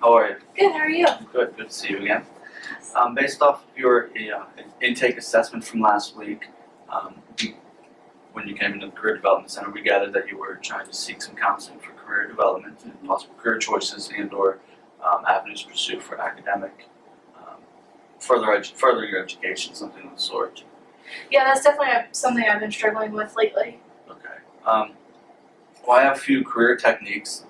How are you? Good, how are you? Good. Good to see you again. Based off of your intake assessment from last week, when you came into the Career Development Center, we gathered that you were trying to seek some counseling for career development and possible career choices and/or avenues to pursue for academic, further your education, something of the sort. Yeah, that's definitely something I've been struggling with lately. Okay. Well, I have a few career techniques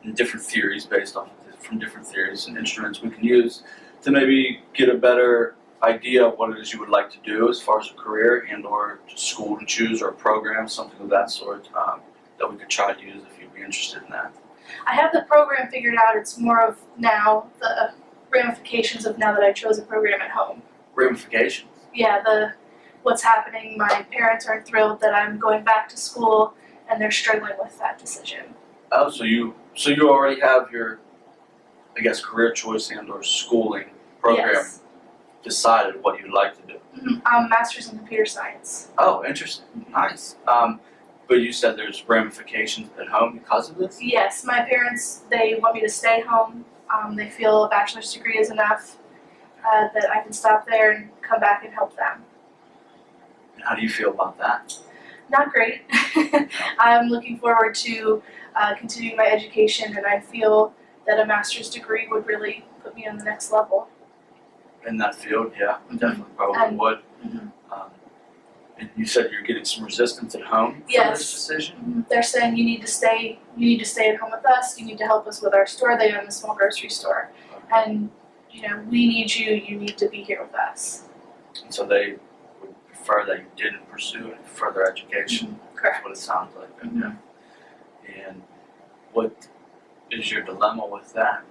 and different theories based off from different theories and instruments we can use to maybe get a better idea of what it is you would like to do as far as a career and/or school to choose or a program, something of that sort that we could try to use if you'd be interested in that. I have the program figured out. It's more of now the ramifications of now that I chose a program at home. Ramifications. Yeah, what's happening. My parents aren't thrilled that I'm going back to school, and they're struggling with that decision. Oh, so you already have your, I guess, career choice and/or schooling program Yes. decided what you'd like to do. Master's in computer science. Oh, interesting. Nice. But you said there's ramifications at home because of this? Yes, my parents, they want me to stay home. They feel a bachelor's degree is enough, that I can stop there and come back and help them. And how do you feel about that? Not great. I'm looking forward to continuing my education, and I feel that a master's degree would really put me on the next level. In that field, yeah, Mhm. definitely probably And- would. Mhm. And you said you're getting some resistance at home for Yes. this decision? They're saying you need to stay at home with us. You need to help us with our store. They own a small grocery store, and we need you. You need to be here with us. And so they would prefer that you didn't pursue any further education. That's Correct. what it sounds like. Mhm. And what is your dilemma with that?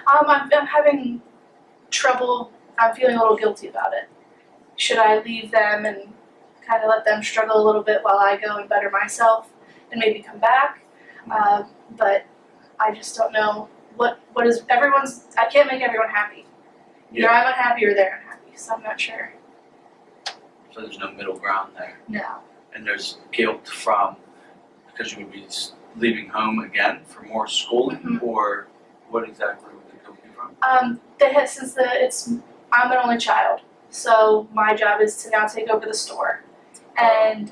I'm having trouble. I'm feeling a little guilty about it. Should I leave them and kind of let them struggle a little bit while I go and better myself and maybe come back? But I just don't know what is everyone's. I can't make everyone happy. Either I'm unhappy or they're unhappy, so I'm not sure. So there's no middle ground there. No. And there's guilt from because you would be leaving home again for more schooling, Mhm. or what exactly would the guilt be from? I'm an only child, so my job is to now take over the store. And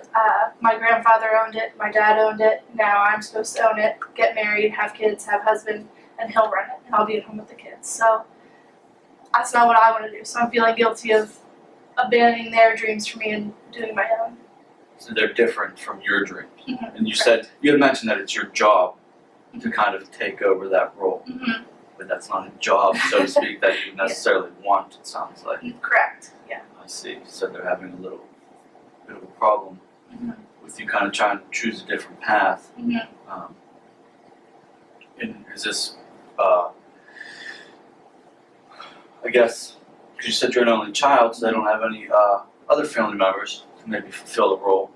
my grandfather owned it, my dad owned it, now I'm supposed to own it, get married, have kids, have husband, and he'll run it, and I'll be at home with the kids. So that's not what I want to do. So I'm feeling guilty of abandoning their dreams for me and doing my own. So they're different from your dreams. Mhm. And you had mentioned that it's your job to kind of take over that role, Mhm. but that's not a job, so to speak, that you necessarily want, it sounds like. Correct. Yeah. I see. So they're having a little bit of a problem Mhm. with you kind of trying to choose a different path. Mhm. And is this, I guess, because you said you're an only child, so they don't have any other family members to maybe fulfill the role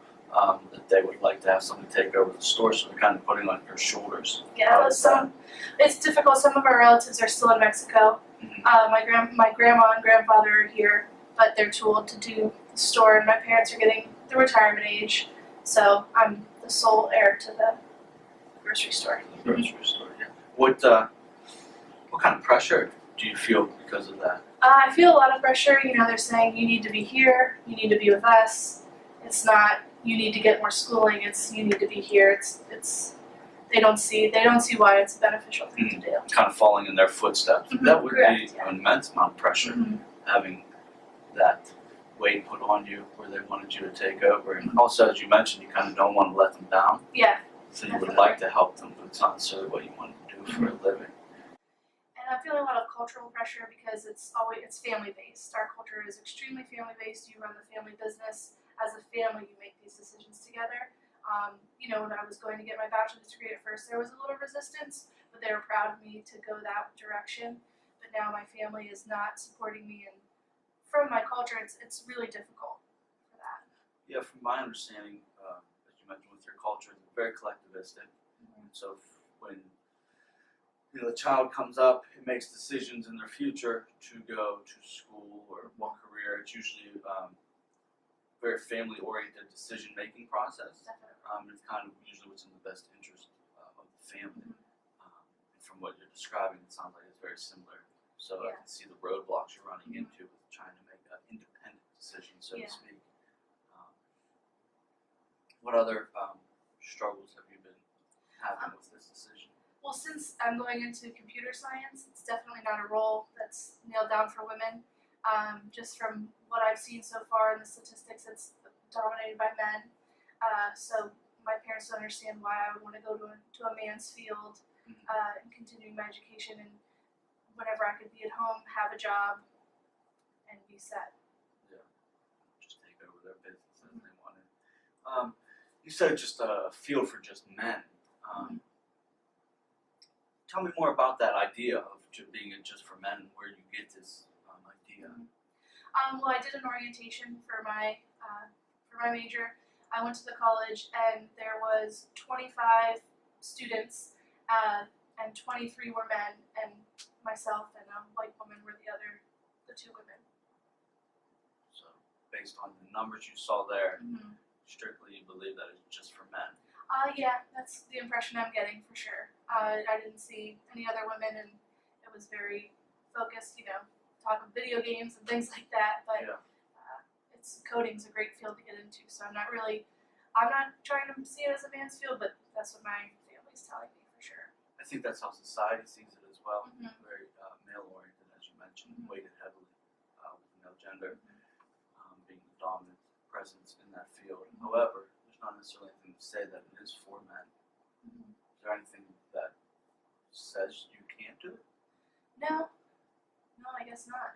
that they would like to have somebody take over the store, so they're kind of putting on your shoulders. Yeah, it's difficult. Some of our relatives are still in Mexico. Mhm. My grandma and grandfather are here, but they're too old to do the store, and my parents are getting the retirement age, so I'm the sole heir to the grocery store. Grocery store, yeah. What kind of pressure do you feel because of that? I feel a lot of pressure. They're saying you need to be here, you need to be with us. It's not you need to get more schooling. It's you need to be here. It's they don't see why it's a beneficial thing to do. Kind of falling in their footsteps. Mhm, That would correct, be yeah. an immense amount of pressure, Mhm. having that weight put on you where they wanted you to take over. And Mhm. also, as you mentioned, you kind of don't want to let them down. Yeah. So you would Definitely. like to help them, but it's not necessarily what you want to do for a living. And I'm feeling a lot of cultural pressure because it's family based. Our culture is extremely family based. You run the family business. As a family, you make these decisions together. When I was going to get my bachelor's degree at first, there was a little resistance, but they were proud of me to go that direction. But now my family is not supporting me, and from my culture, it's really difficult for that. Yeah, from my understanding, as you mentioned with your culture, it's very collectivistic. Mhm. So when the child comes up and makes decisions in their future to go to school or what career, it's usually very family-oriented decision-making process. Definitely. It's kind of usually what's in the best interest of the family. Mhm. Um, from what you're describing, it sounds like it's very similar. So I Yeah. can see the roadblocks you're running Mhm. into with trying to make an independent decision, so Yeah. to speak. Um, what other struggles have you been having with this decision? Well, since I'm going into computer science, it's definitely not a role that's nailed down for women. Just from what I've seen so far in the statistics, it's dominated by men. So my parents don't understand why I would want to go to a man's field and continue my education, and whenever I could be at home, have a job, and be set. Just take over their business as they wanted. You said just a field for just men. Tell me more about that idea of being it just for men, and where you get this idea. Well, I did an orientation for my major. I went to the college, and there was 25 students, and 23 were men, and myself and a white woman were the two women. So, based on the numbers you saw there, Mm-hmm. strictly you believe that it's just for men. Yeah, that's the impression I'm getting for sure. I didn't see any other women, and it was very focused, talk of video games and things like that. But Yeah. coding's a great field to get into, so I'm not trying to see it as a man's field, but that's what my family's telling me for sure. I think that's how society sees it as well. Mhm. Very male-oriented, as you mentioned, Mhm. weighted heavily with the male gender being the dominant presence in that field. Mhm. However, there's not necessarily anything to say that it is for men. Mhm. Is there anything that says you can't do it? No, I guess not.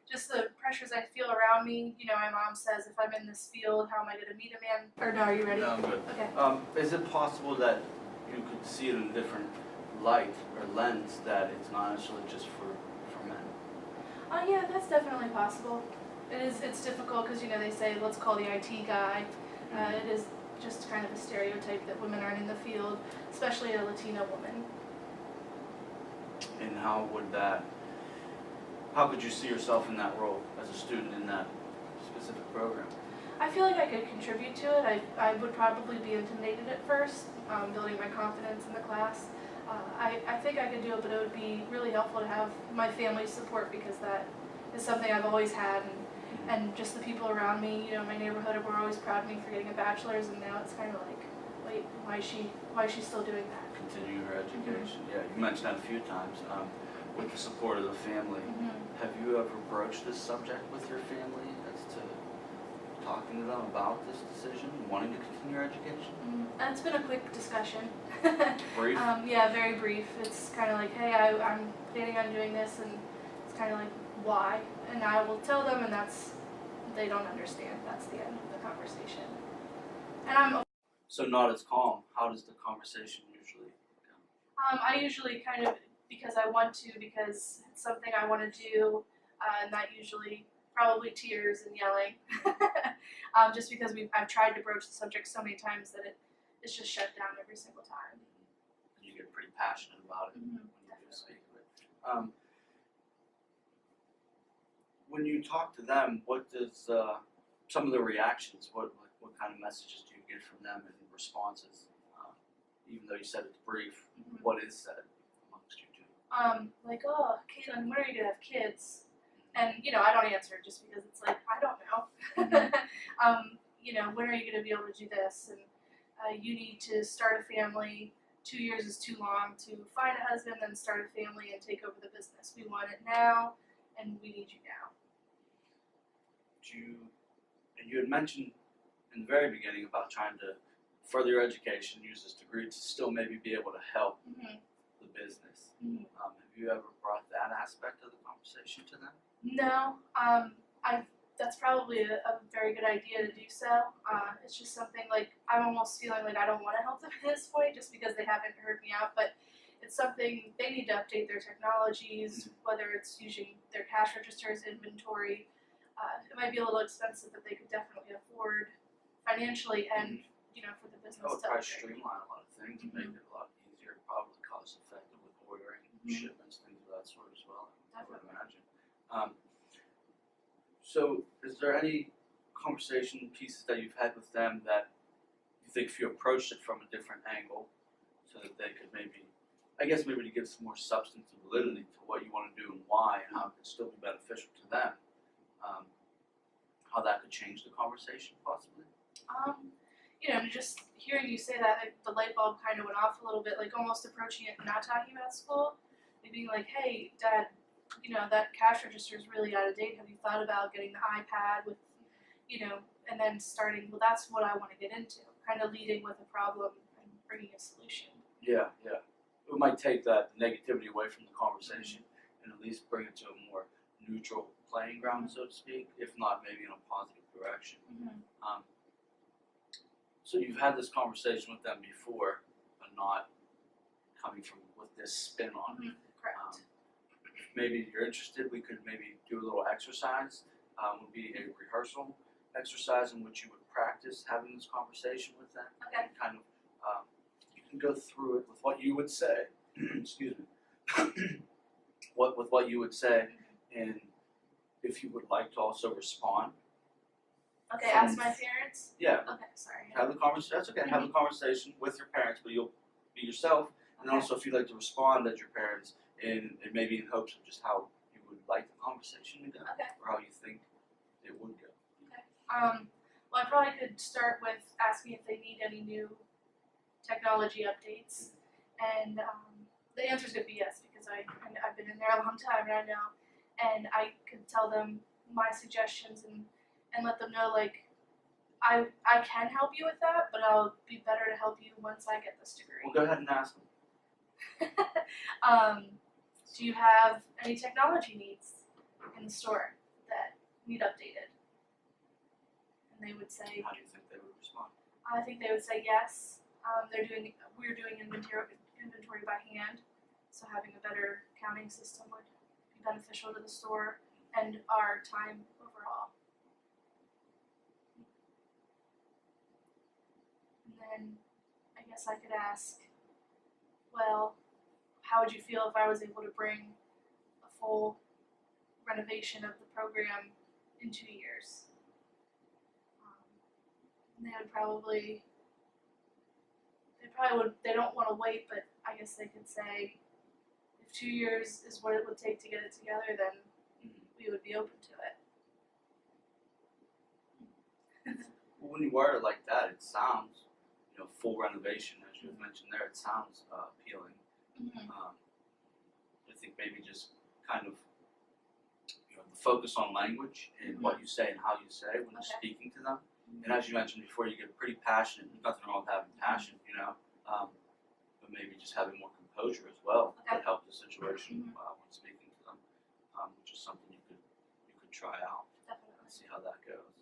Just the pressures I feel around me. My mom says if I'm in this field, how am I going to meet a man? Or no, are you ready? No, I'm good. Okay. Is it possible that you could see it in a different light or lens, that it's not necessarily just for men? Yeah, that's definitely possible. It's difficult because they say let's call the IT guy. It is just kind of a stereotype that women aren't in the field, especially a Latina woman. And how could you see yourself in that role as a student in that specific program? I feel like I could contribute to it. I would probably be intimidated at first, building my confidence in the class. I think I could do it, but it would be really helpful to have my family's support, because that is something I've always had, and just the people around me, my neighborhood were always proud of me for getting a bachelor's, and now it's kind of like, wait, why is she still doing that? Continuing her education. Yeah, you mentioned that a few times. With the support of the family, have you ever broached this subject with your family as to talking to them about this decision, wanting to continue your education? And it's been a quick discussion. Brief? Yeah, very brief. It's kind of like, hey, I'm planning on doing this, and it's kind of like, why? And I will tell them, and they don't understand. That's the end of the conversation. And So not as calm. How does the conversation usually go? I usually kind of, because I want to, because it's something I want to do, and that usually probably tears and yelling. Just because I've tried to broach the subject so many times that it's just shut down every single time. You get pretty passionate about it when you do speak of it. When you talk to them, what does some of the reactions? What kind of messages do you get from them and responses? Even though you said it's brief, what is said amongst you two? Like, oh, Caitlin, when are you gonna have kids? And I don't answer just because it's like, I don't know. When are you gonna be able to do this? And you need to start a family. 2 years is too long to find a husband, then start a family and take over the business. We want it now, and we need you now. And you had mentioned in the very beginning about trying to further your education, use this degree to still maybe be able to help the business. Have you ever brought that aspect of the conversation to them? No, that's probably a very good idea to do so. It's just something like I'm almost feeling like I don't want to help them at this point, just because they haven't heard me out. But it's something they need to update their technologies, whether it's using their cash registers, inventory. It might be a little expensive, but they could definitely afford financially and for the business That would to probably upgrade. streamline a lot of things, make it a lot easier, probably cost effective with ordering, shipments, things of that sort as well, I would imagine. So is there any conversation pieces that you've had with them that you think if you approached it from a different angle, so that they could maybe I guess maybe to give some more substance and validity to what you want to do and why, and how it could still be beneficial to them. How that could change the conversation, possibly. You know, just hearing you say that, like, the light bulb kind of went off a little bit, like almost approaching it, not talking about school, and being like, hey, Dad, you know, that cash register is really out of date. Have you thought about getting the iPad with, you know, and then starting, well, that's what I want to get into, kind of leading with a problem and bringing a solution. Yeah, yeah. It might take that negativity away from the conversation and at least bring it to a more neutral playing ground, so to speak, if not maybe in a positive direction. So you've had this conversation with them before, but not coming from with this spin on it. Correct. If maybe you're interested, we could maybe do a little exercise. Would be a rehearsal exercise in which you would practice having this conversation with them. Okay. And kind of, you can go through it with what you would say. Excuse me. What you would say, and if you would like to also respond. Okay, ask my parents? Yeah. Okay, sorry. Have the conversation. That's okay. Have the conversation with your parents, but you'll be yourself. And Okay. also, if you'd like to respond as your parents, and maybe in hopes of just how you would like the conversation to go, Okay. or how you think it would go. Well, I probably could start with asking if they need any new technology updates, and the answer is going to be yes because I've been in there a long time and I know, and I could tell them my suggestions and let them know like I can help you with that, but I'll be better to help you once I get this degree. Well, go ahead and ask them. Do you have any technology needs in the store that need updated? And they would say, How do you think they would respond? I think they would say yes. We're doing inventory by hand, so having a better counting system would be beneficial to the store and our time overall. And then I guess I could ask, well, how would you feel if I was able to bring a full renovation of the program in 2 years? And they don't want to wait, but I guess they could say if 2 years is what it would take to get it together, then we would be open to it. Well, when you word it like that, it sounds, full renovation, as you mentioned there, it sounds appealing. I think maybe just kind of, the focus on language and what you say and how you say when you're speaking to them. And as you mentioned before, you get pretty passionate. There's nothing wrong with having passion, but maybe just having more composure as well would help the situation when speaking to them, which is something you could try out Definitely. and see how that goes.